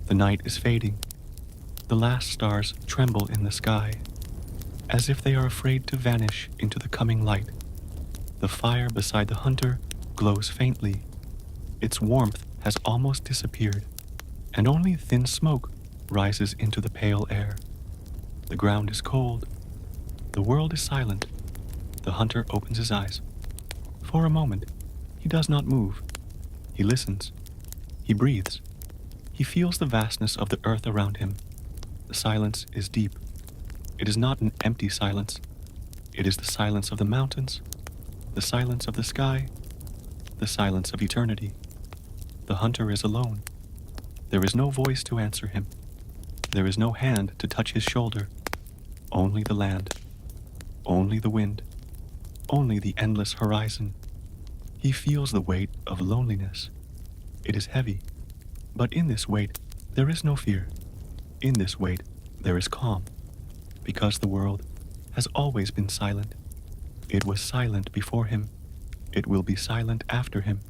The night is fading. The last stars tremble in the sky, as if they are afraid to vanish into the coming light. The fire beside the hunter glows faintly. Its warmth has almost disappeared, and only thin smoke rises into the pale air. The ground is cold. The world is silent. The hunter opens his eyes. For a moment, he does not move. He listens. He breathes. He feels the vastness of the earth around him. The silence is deep. It is not an empty silence. It is the silence of the mountains, the silence of the sky, the silence of eternity. The hunter is alone. There is no voice to answer him. There is no hand to touch his shoulder. Only the land. Only the wind. Only the endless horizon. He feels the weight of loneliness. It is heavy. But in this weight, there is no fear. In this weight, there is calm. Because the world has always been silent. It was silent before him. It will be silent after him.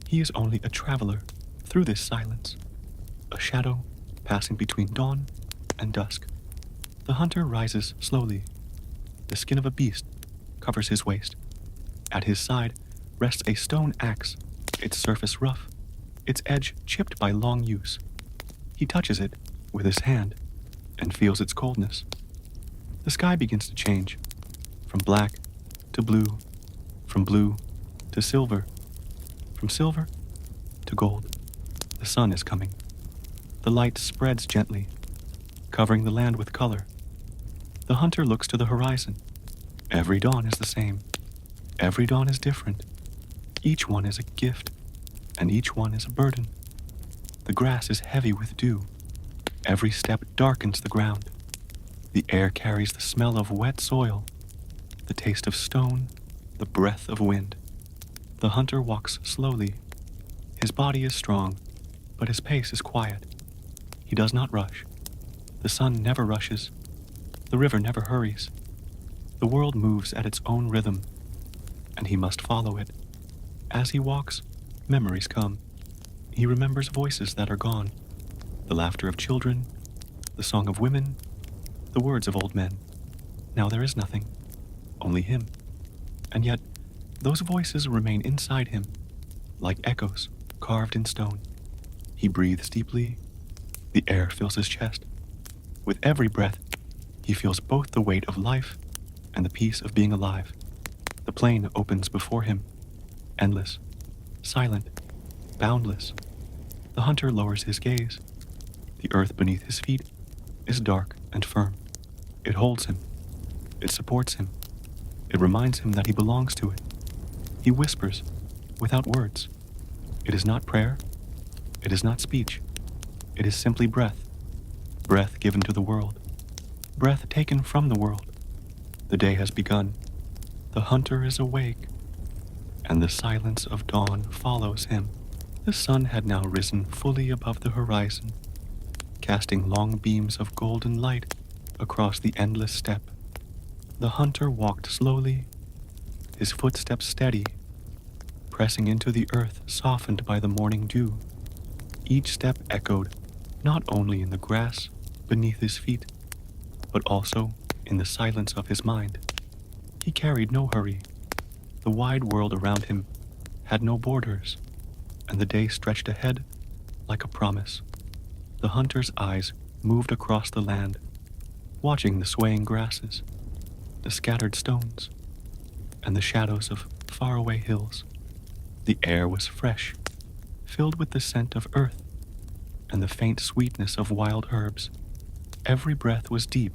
He is only a traveler through this silence, a shadow passing between dawn and dusk. The hunter rises slowly. The skin of a beast covers his waist. At his side rests a stone axe, its surface rough, its edge chipped by long use. He touches it with his hand and feels its coldness. The sky begins to change, from black to blue, from blue to silver, from silver to gold. The sun is coming. The light spreads gently, covering the land with color. The hunter looks to the horizon. Every dawn is the same. Every dawn is different. Each one is a gift, and each one is a burden. The grass is heavy with dew. Every step darkens the ground. The air carries the smell of wet soil, the taste of stone, the breath of wind. The hunter walks slowly. His body is strong, but his pace is quiet. He does not rush. The sun never rushes. The river never hurries. The world moves at its own rhythm, and he must follow it. As he walks, memories come. He remembers voices that are gone, the laughter of children, the song of women, the words of old men. Now there is nothing, only him. And yet, those voices remain inside him, like echoes carved in stone. He breathes deeply. The air fills his chest. With every breath, he feels both the weight of life and the peace of being alive. The plain opens before him, endless, silent, boundless. The hunter lowers his gaze. The earth beneath his feet is dark and firm. It holds him. It supports him. It reminds him that he belongs to it. He whispers, without words. It is not prayer. It is not speech. It is simply breath. Breath given to the world. Breath taken from the world. The day has begun. The hunter is awake, and the silence of dawn follows him. The sun had now risen fully above the horizon, casting long beams of golden light across the endless steppe. The hunter walked slowly, his footsteps steady, pressing into the earth softened by the morning dew. Each step echoed not only in the grass beneath his feet, but also in the silence of his mind. He carried no hurry. The wide world around him had no borders, and the day stretched ahead like a promise. The hunter's eyes moved across the land, watching the swaying grasses, the scattered stones, and the shadows of faraway hills. The air was fresh, filled with the scent of earth and the faint sweetness of wild herbs. Every breath was deep,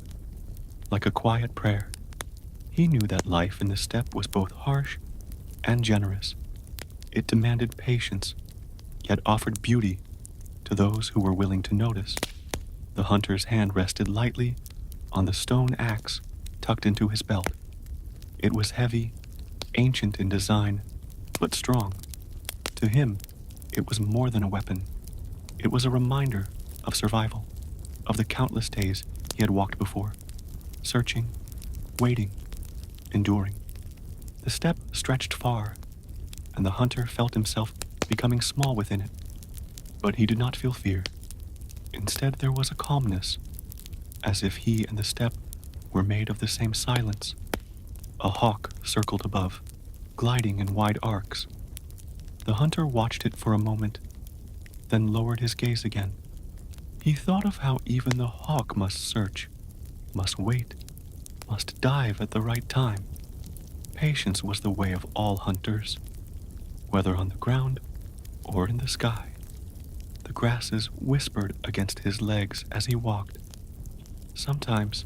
like a quiet prayer. He knew that life in the steppe was both harsh and generous. It demanded patience, yet offered beauty to those who were willing to notice. The hunter's hand rested lightly on the stone axe tucked into his belt. It was heavy, ancient in design, but strong. To him, it was more than a weapon. It was a reminder of survival, of the countless days he had walked before, searching, waiting, enduring. The steppe stretched far, and the hunter felt himself becoming small within it. But he did not feel fear. Instead, there was a calmness, as if he and the steppe were made of the same silence. A hawk circled above, gliding in wide arcs. The hunter watched it for a moment, then lowered his gaze again. He thought of how even the hawk must search, must wait, must dive at the right time. Patience was the way of all hunters, whether on the ground or in the sky. The grasses whispered against his legs as he walked. Sometimes,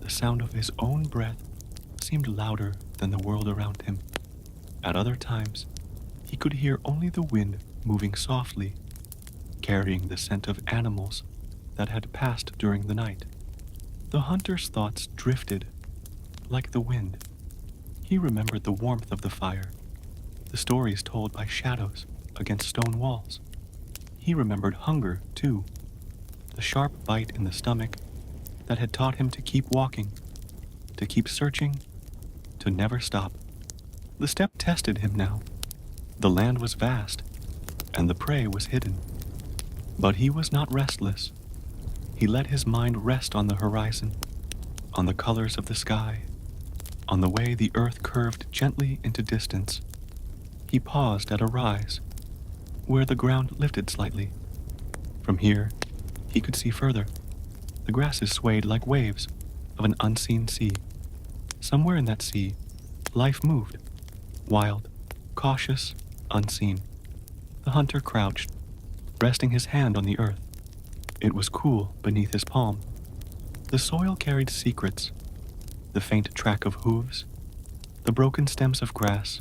the sound of his own breath seemed louder than the world around him. At other times, he could hear only the wind moving softly, carrying the scent of animals that had passed during the night. The hunter's thoughts drifted, like the wind. He remembered the warmth of the fire, the stories told by shadows against stone walls. He remembered hunger, too, the sharp bite in the stomach that had taught him to keep walking, to keep searching, to never stop. The steppe tested him now. The land was vast, and the prey was hidden. But he was not restless. He let his mind rest on the horizon, on the colors of the sky, on the way the earth curved gently into distance. He paused at a rise, where the ground lifted slightly. From here, he could see further. The grasses swayed like waves of an unseen sea. Somewhere in that sea, life moved, wild, cautious, unseen. The hunter crouched, resting his hand on the earth. It was cool beneath his palm. The soil carried secrets, the faint track of hooves, the broken stems of grass,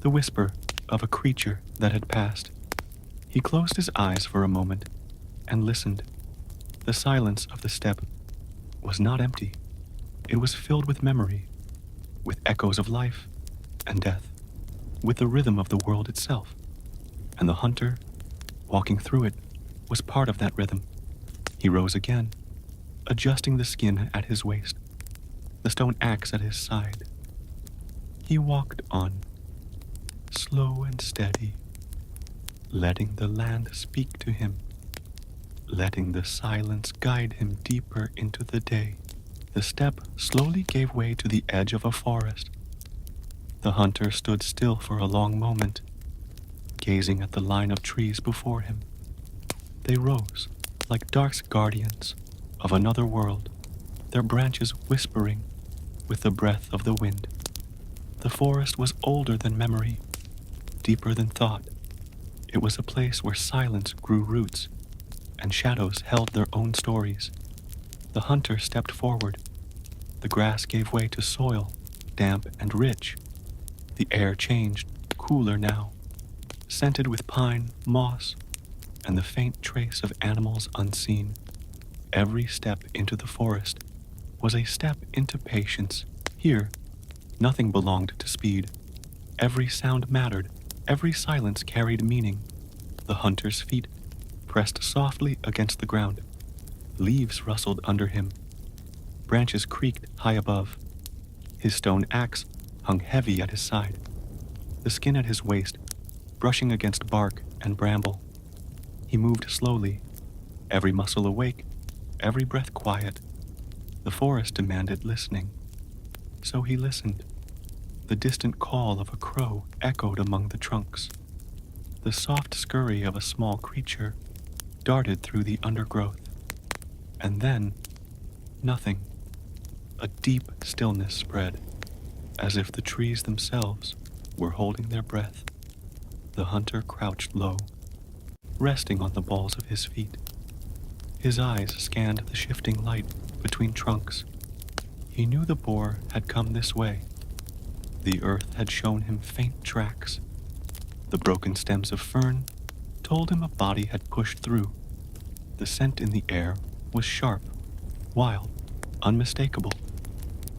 the whisper of a creature that had passed. He closed his eyes for a moment and listened. The silence of the steppe was not empty. It was filled with memory, with echoes of life and death, with the rhythm of the world itself. And the hunter, walking through it, was part of that rhythm. He rose again, adjusting the skin at his waist, the stone axe at his side. He walked on, slow and steady, letting the land speak to him, letting the silence guide him deeper into the day. The steppe slowly gave way to the edge of a forest. The hunter stood still for a long moment, gazing at the line of trees before him. They rose like dark guardians of another world, their branches whispering with the breath of the wind. The forest was older than memory, deeper than thought. It was a place where silence grew roots and shadows held their own stories. The hunter stepped forward. The grass gave way to soil, damp and rich. The air changed, cooler now, scented with pine, moss, and the faint trace of animals unseen. Every step into the forest was a step into patience. Here, nothing belonged to speed. Every sound mattered. Every silence carried meaning. The hunter's feet pressed softly against the ground. Leaves rustled under him. Branches creaked high above. His stone axe hung heavy at his side, the skin at his waist brushing against bark and bramble. He moved slowly, every muscle awake, every breath quiet. The forest demanded listening. So he listened. The distant call of a crow echoed among the trunks. The soft scurry of a small creature darted through the undergrowth. And then, nothing. A deep stillness spread, as if the trees themselves were holding their breath. The hunter crouched low, resting on the balls of his feet. His eyes scanned the shifting light between trunks. He knew the boar had come this way. The earth had shown him faint tracks. The broken stems of fern told him a body had pushed through. The scent in the air was sharp, wild, unmistakable.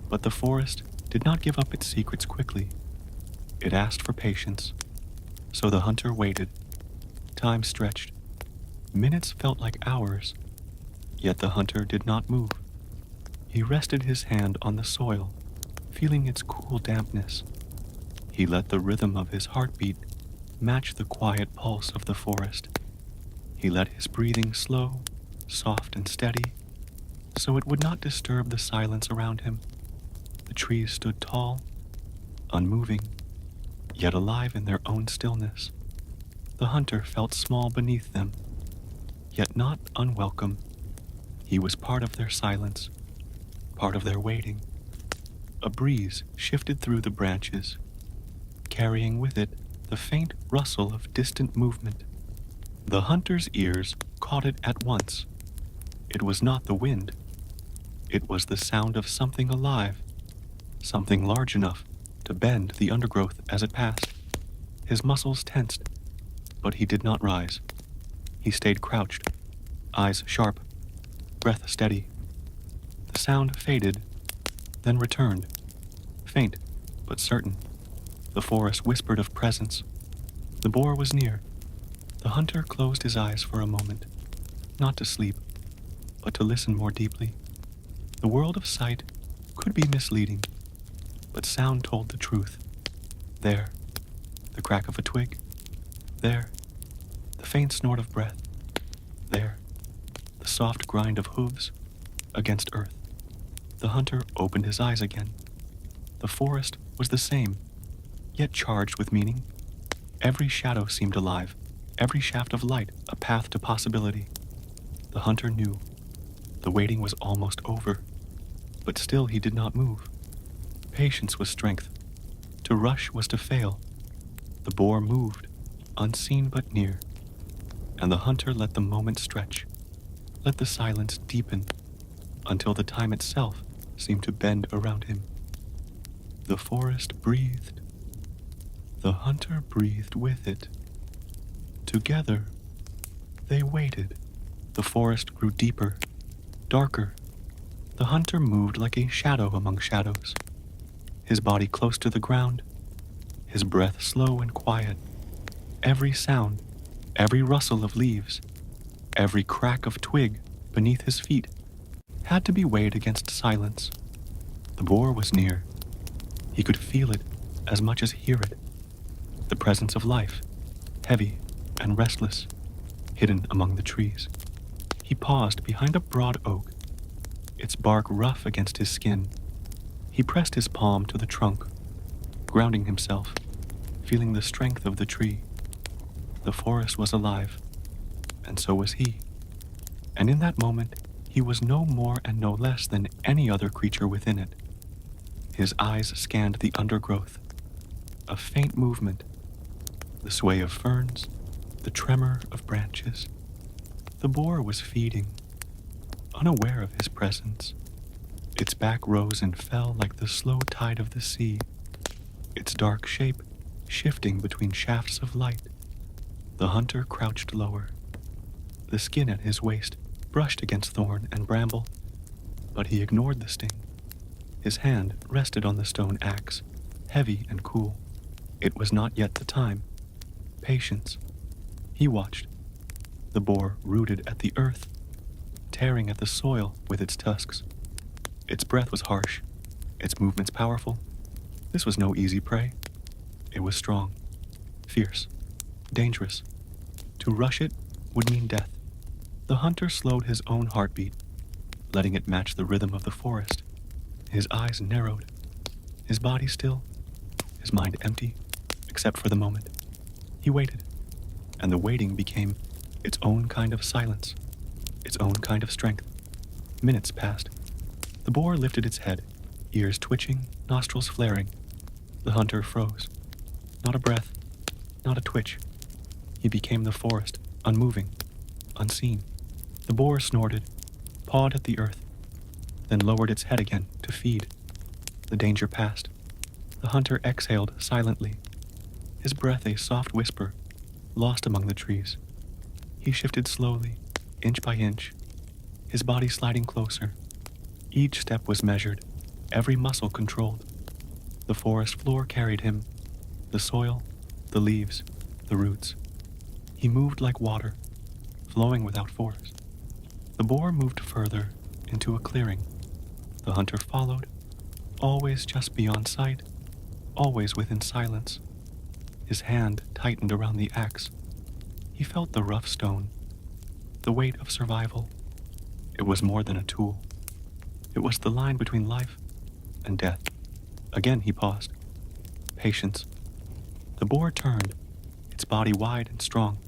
But the forest did not give up its secrets quickly. It asked for patience. So the hunter waited. Time stretched. Minutes felt like hours. Yet the hunter did not move. He rested his hand on the soil, feeling its cool dampness. He let the rhythm of his heartbeat match the quiet pulse of the forest. He let his breathing slow soft and steady, so it would not disturb the silence around him. The trees stood tall, unmoving, yet alive in their own stillness. The hunter felt small beneath them, yet not unwelcome. He was part of their silence, part of their waiting. A breeze shifted through the branches, carrying with it the faint rustle of distant movement. The hunter's ears caught it at once. It was not the wind. It was the sound of something alive, something large enough to bend the undergrowth as it passed. His muscles tensed, but he did not rise. He stayed crouched, eyes sharp, breath steady. The sound faded, then returned, faint but certain. The forest whispered of presence. The boar was near. The hunter closed his eyes for a moment, not to sleep, but to listen more deeply. The world of sight could be misleading, but sound told the truth. There, the crack of a twig. There, the faint snort of breath. There, the soft grind of hooves against earth. The hunter opened his eyes again. The forest was the same, yet charged with meaning. Every shadow seemed alive, every shaft of light a path to possibility. The hunter knew. The waiting was almost over, but still he did not move. Patience was strength. To rush was to fail. The boar moved, unseen but near, and the hunter let the moment stretch, let the silence deepen, until the time itself seemed to bend around him. The forest breathed. The hunter breathed with it. Together, they waited. The forest grew deeper, darker. The hunter moved like a shadow among shadows, his body close to the ground, his breath slow and quiet. Every sound, every rustle of leaves, every crack of twig beneath his feet had to be weighed against silence. The boar was near. He could feel it as much as hear it. The presence of life, heavy and restless, hidden among the trees. He paused behind a broad oak, its bark rough against his skin. He pressed his palm to the trunk, grounding himself, feeling the strength of the tree. The forest was alive, and so was he. And in that moment, he was no more and no less than any other creature within it. His eyes scanned the undergrowth. A faint movement, the sway of ferns, the tremor of branches. The boar was feeding, unaware of his presence. Its back rose and fell like the slow tide of the sea, its dark shape shifting between shafts of light. The hunter crouched lower. The skin at his waist brushed against thorn and bramble, but he ignored the sting. His hand rested on the stone axe, heavy and cool. It was not yet the time. Patience. He watched. The boar rooted at the earth, tearing at the soil with its tusks. Its breath was harsh, its movements powerful. This was no easy prey. It was strong, fierce, dangerous. To rush it would mean death. The hunter slowed his own heartbeat, letting it match the rhythm of the forest. His eyes narrowed, his body still, his mind empty, except for the moment. He waited, and the waiting became its own kind of silence, its own kind of strength. Minutes passed. The boar lifted its head, ears twitching, nostrils flaring. The hunter froze. Not a breath, not a twitch. He became the forest, unmoving, unseen. The boar snorted, pawed at the earth, then lowered its head again to feed. The danger passed. The hunter exhaled silently, his breath a soft whisper, lost among the trees. He shifted slowly, inch by inch, his body sliding closer. Each step was measured, every muscle controlled. The forest floor carried him, the soil, the leaves, the roots. He moved like water, flowing without force. The boar moved further into a clearing. The hunter followed, always just beyond sight, always within silence. His hand tightened around the axe. He felt the rough stone, the weight of survival. It was more than a tool. It was the line between life and death. Again he paused. Patience. The boar turned, its body wide and strong.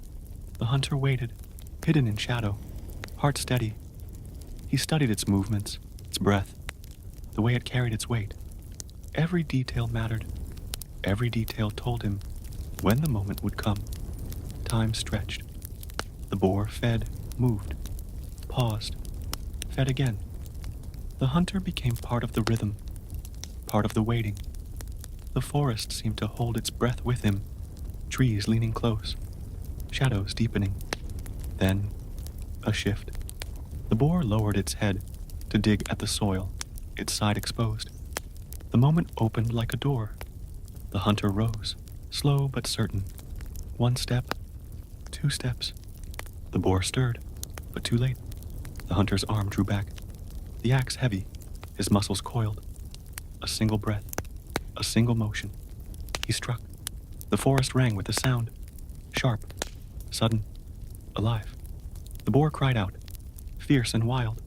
The hunter waited, hidden in shadow, heart steady. He studied its movements, its breath, the way it carried its weight. Every detail mattered. Every detail told him when the moment would come. Time stretched. The boar fed, moved, paused, fed again. The hunter became part of the rhythm, part of the waiting. The forest seemed to hold its breath with him, trees leaning close, shadows deepening. Then, a shift. The boar lowered its head to dig at the soil, its side exposed. The moment opened like a door. The hunter rose, slow but certain. 1 step, 2 steps. The boar stirred, but too late. The hunter's arm drew back, the axe heavy, his muscles coiled. A single breath, a single motion. He struck. The forest rang with a sound, sharp, sudden, alive. The boar cried out, fierce and wild,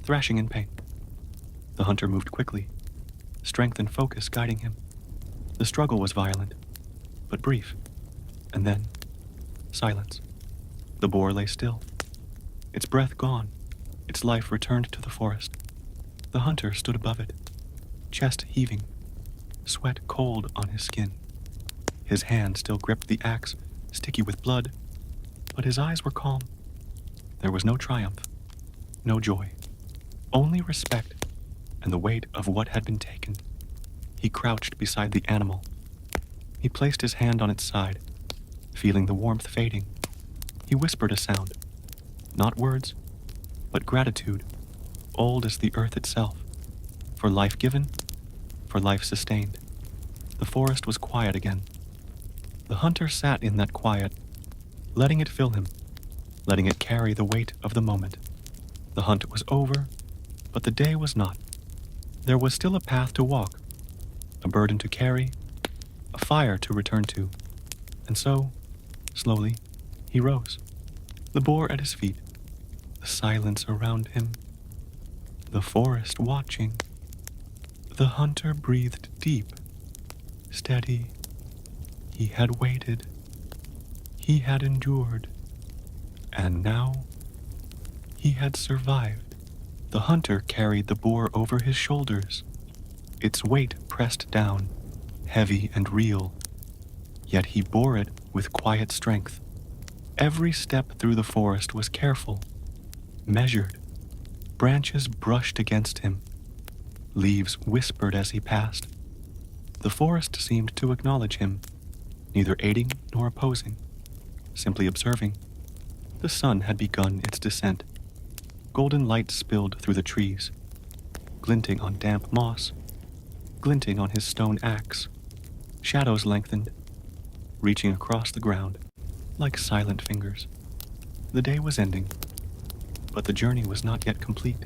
thrashing in pain. The hunter moved quickly, strength and focus guiding him. The struggle was violent, but brief. And then, silence. The boar lay still, its breath gone, its life returned to the forest. The hunter stood above it, chest heaving, sweat cold on his skin. His hand still gripped the axe, sticky with blood, but his eyes were calm. There was no triumph, no joy, only respect and the weight of what had been taken. He crouched beside the animal. He placed his hand on its side, feeling the warmth fading. He whispered a sound, not words, but gratitude, old as the earth itself, for life given, for life sustained. The forest was quiet again. The hunter sat in that quiet, letting it fill him, letting it carry the weight of the moment. The hunt was over, but the day was not. There was still a path to walk, a burden to carry, a fire to return to. And so, slowly, he rose, the boar at his feet, the silence around him, the forest watching. The hunter breathed deep, steady. He had waited. He had endured. And now, he had survived. The hunter carried the boar over his shoulders, its weight pressed down, heavy and real. Yet he bore it with quiet strength. Every step through the forest was careful, measured. Branches brushed against him. Leaves whispered as he passed. The forest seemed to acknowledge him, neither aiding nor opposing, simply observing. The sun had begun its descent. Golden light spilled through the trees, glinting on damp moss, glinting on his stone axe. Shadows lengthened, reaching across the ground like silent fingers. The day was ending, but the journey was not yet complete.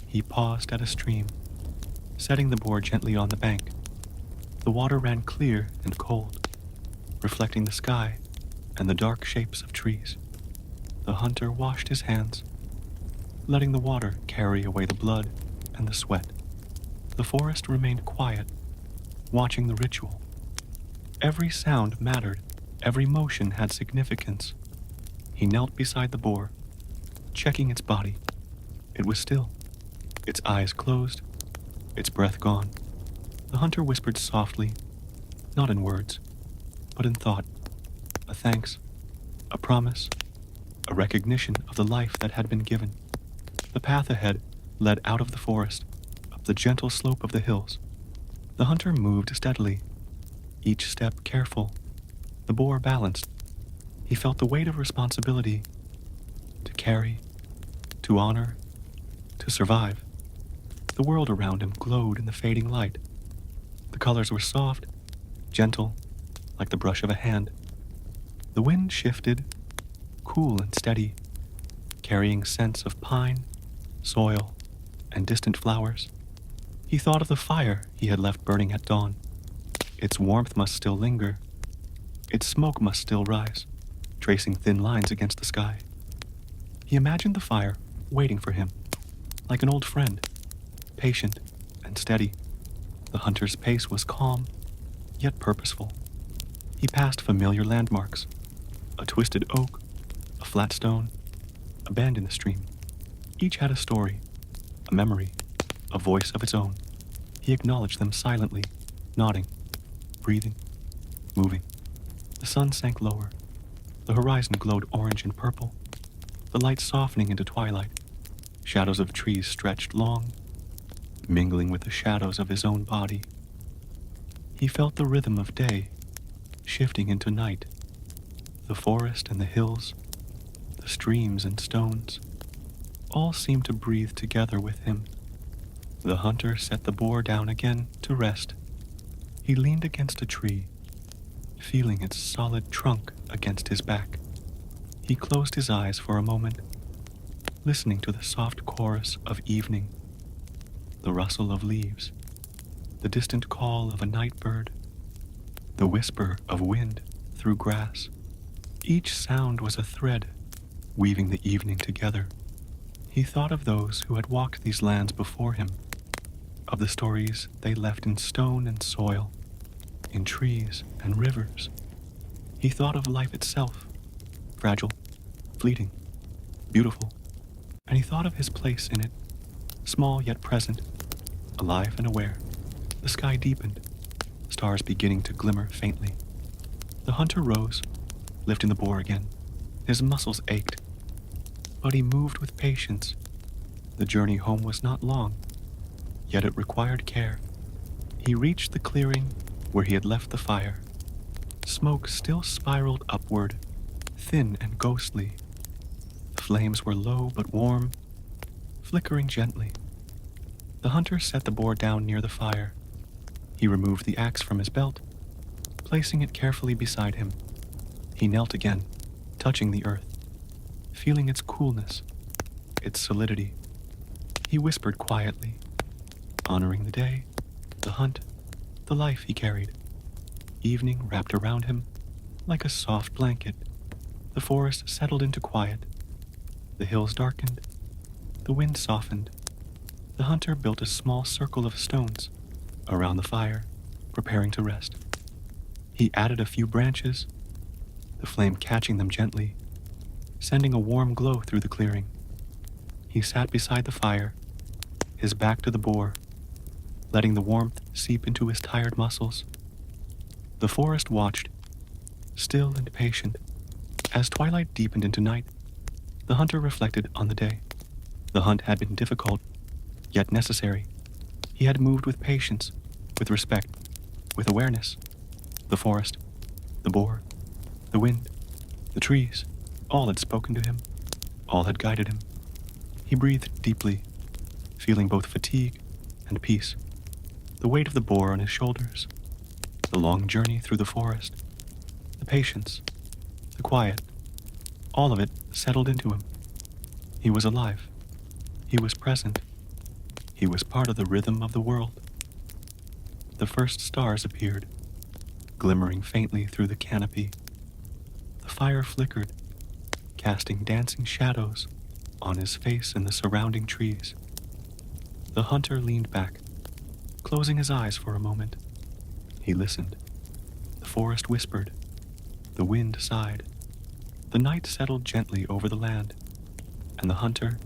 He paused at a stream, setting the boar gently on the bank. The water ran clear and cold, reflecting the sky and the dark shapes of trees. The hunter washed his hands, letting the water carry away the blood and the sweat. The forest remained quiet, watching the ritual. Every sound mattered, every motion had significance. He knelt beside the boar, checking its body. It was still, its eyes closed, its breath gone. The hunter whispered softly, not in words, but in thought, a thanks, a promise, a recognition of the life that had been given. The path ahead led out of the forest, up the gentle slope of the hills. The hunter moved steadily, each step careful, the boar balanced. He felt the weight of responsibility to carry, to honor, to survive. The world around him glowed in the fading light. The colors were soft, gentle, like the brush of a hand. The wind shifted, cool and steady, carrying scents of pine, soil, and distant flowers. He thought of the fire he had left burning at dawn. Its warmth must still linger. Its smoke must still rise, tracing thin lines against the sky. He imagined the fire waiting for him, like an old friend, patient and steady. The hunter's pace was calm, yet purposeful. He passed familiar landmarks, a twisted oak, a flat stone, a bend in the stream. Each had a story, a memory, a voice of its own. He acknowledged them silently, nodding, breathing, moving. The sun sank lower. The horizon glowed orange and purple, the light softening into twilight. Shadows of trees stretched long, mingling with the shadows of his own body. He felt the rhythm of day, shifting into night. The forest and the hills, the streams and stones, all seemed to breathe together with him. The hunter set the boar down again to rest. He leaned against a tree, feeling its solid trunk against his back. He closed his eyes for a moment, listening to the soft chorus of evening, the rustle of leaves, the distant call of a night bird, the whisper of wind through grass. Each sound was a thread, weaving the evening together. He thought of those who had walked these lands before him, of the stories they left in stone and soil, in trees and rivers. He thought of life itself, fragile, fleeting, beautiful, and he thought of his place in it, small yet present, alive and aware. The sky deepened, stars beginning to glimmer faintly. The hunter rose, lifting the boar again. His muscles ached, but he moved with patience. The journey home was not long, yet it required care. He reached the clearing where he had left the fire. Smoke still spiraled upward, thin and ghostly. The flames were low but warm, flickering gently. The hunter set the boar down near the fire. He removed the axe from his belt, placing it carefully beside him. He knelt again, touching the earth, feeling its coolness, its solidity. He whispered quietly, honoring the day, the hunt, the life he carried. Evening wrapped around him like a soft blanket. The forest settled into quiet. The hills darkened. The wind softened. The hunter built a small circle of stones around the fire, preparing to rest. He added a few branches, the flame catching them gently, sending a warm glow through the clearing. He sat beside the fire, his back to the boar, letting the warmth seep into his tired muscles. The forest watched, still and patient. As twilight deepened into night, the hunter reflected on the day. The hunt had been difficult, yet necessary. He had moved with patience, with respect, with awareness. The forest, the boar, the wind, the trees, all had spoken to him, all had guided him. He breathed deeply, feeling both fatigue and peace. The weight of the boar on his shoulders, the long journey through the forest, the patience, the quiet, all of it settled into him. He was alive. He was present. He was part of the rhythm of the world. The first stars appeared, glimmering faintly through the canopy. The fire flickered, casting dancing shadows on his face and the surrounding trees. The hunter leaned back, closing his eyes for a moment. He listened. The forest whispered. The wind sighed. The night settled gently over the land, and the hunter,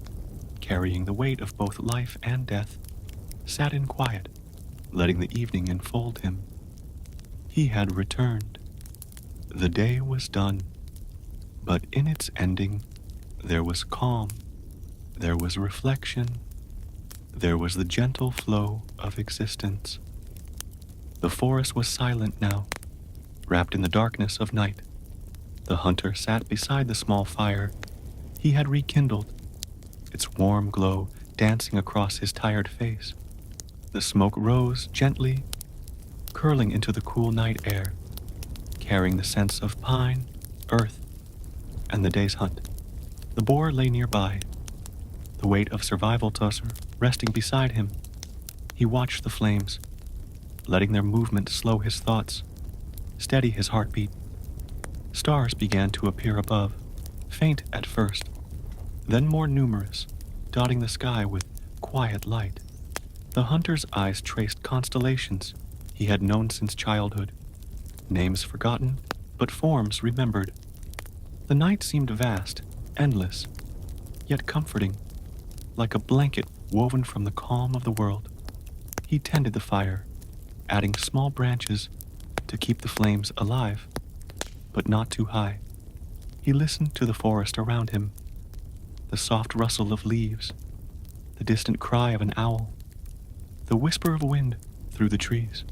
carrying the weight of both life and death, sat in quiet, letting the evening enfold him. He had returned. The day was done, but in its ending, there was calm, there was reflection, there was the gentle flow of existence. The forest was silent now, wrapped in the darkness of night. The hunter sat beside the small fire he had rekindled, its warm glow dancing across his tired face. The smoke rose gently, curling into the cool night air, carrying the scents of pine, earth, and the day's hunt. The boar lay nearby, the weight of survival tussle resting beside him. He watched the flames, letting their movement slow his thoughts, steady his heartbeat. Stars began to appear above, faint at first, then more numerous, dotting the sky with quiet light. The hunter's eyes traced constellations he had known since childhood, names forgotten, but forms remembered. The night seemed vast, endless, yet comforting, like a blanket woven from the calm of the world. He tended the fire, adding small branches to keep the flames alive, but not too high. He listened to the forest around him, the soft rustle of leaves, the distant cry of an owl, the whisper of wind through the trees.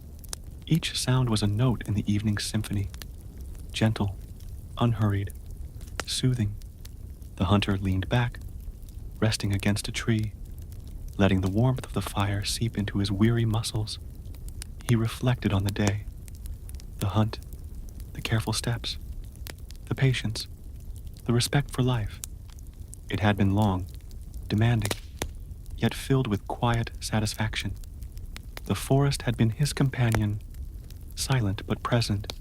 Each sound was a note in the evening's symphony, gentle, unhurried, soothing. The hunter leaned back, resting against a tree, letting the warmth of the fire seep into his weary muscles. He reflected on the day, the hunt, the careful steps, the patience, the respect for life. It had been long, demanding, yet filled with quiet satisfaction. The forest had been his companion, silent but present,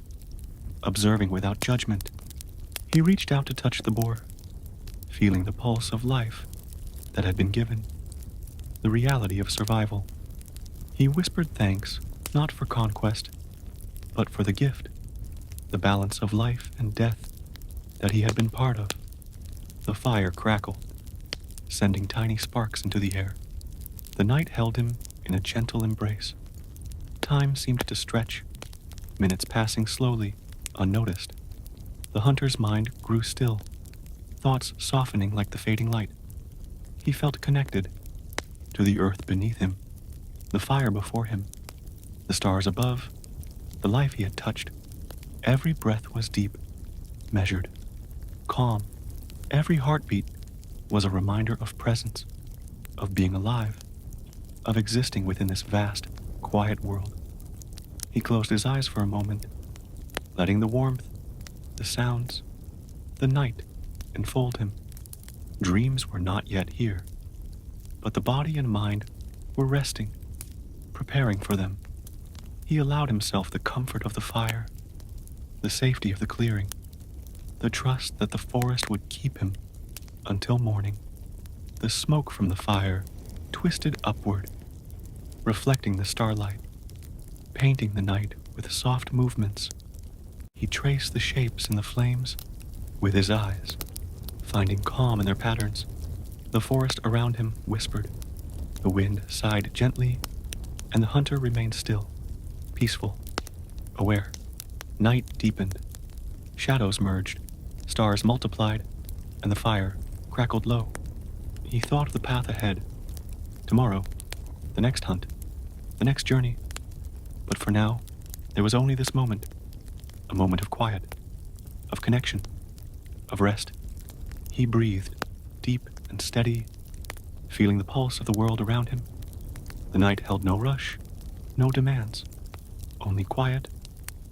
observing without judgment. He reached out to touch the boar, feeling the pulse of life that had been given, the reality of survival. He whispered thanks, not for conquest, but for the gift, the balance of life and death that he had been part of. The fire crackled, sending tiny sparks into the air. The night held him in a gentle embrace. Time seemed to stretch, minutes passing slowly, unnoticed. The hunter's mind grew still, thoughts softening like the fading light. He felt connected to the earth beneath him, the fire before him, the stars above, the life he had touched. Every breath was deep, measured, calm. Every heartbeat was a reminder of presence, of being alive, of existing within this vast, quiet world. He closed his eyes for a moment, letting the warmth, the sounds, the night enfold him. Dreams were not yet here, but the body and mind were resting, preparing for them. He allowed himself the comfort of the fire, the safety of the clearing, the trust that the forest would keep him until morning. The smoke from the fire twisted upward, reflecting the starlight, painting the night with soft movements. He traced the shapes in the flames with his eyes, finding calm in their patterns. The forest around him whispered. The wind sighed gently, and the hunter remained still, peaceful, aware. Night deepened. Shadows merged, stars multiplied, and the fire crackled low. He thought of the path ahead. Tomorrow, the next hunt, the next journey. But for now, there was only this moment. A moment of quiet, of connection, of rest. He breathed, deep and steady, feeling the pulse of the world around him. The night held no rush, no demands, only quiet,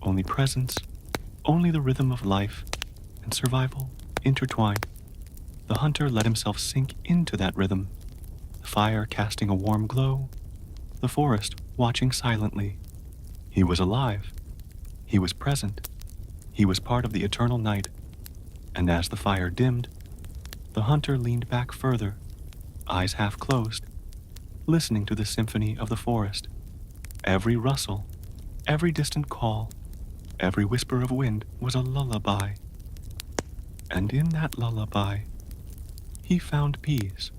only presence, only the rhythm of life and survival intertwined. The hunter let himself sink into that rhythm, the fire casting a warm glow, the forest watching silently. He was alive. He was present. He was part of the eternal night. And as the fire dimmed, the hunter leaned back further, eyes half closed, listening to the symphony of the forest. Every rustle, every distant call, every whisper of wind was a lullaby. And in that lullaby, he found peace.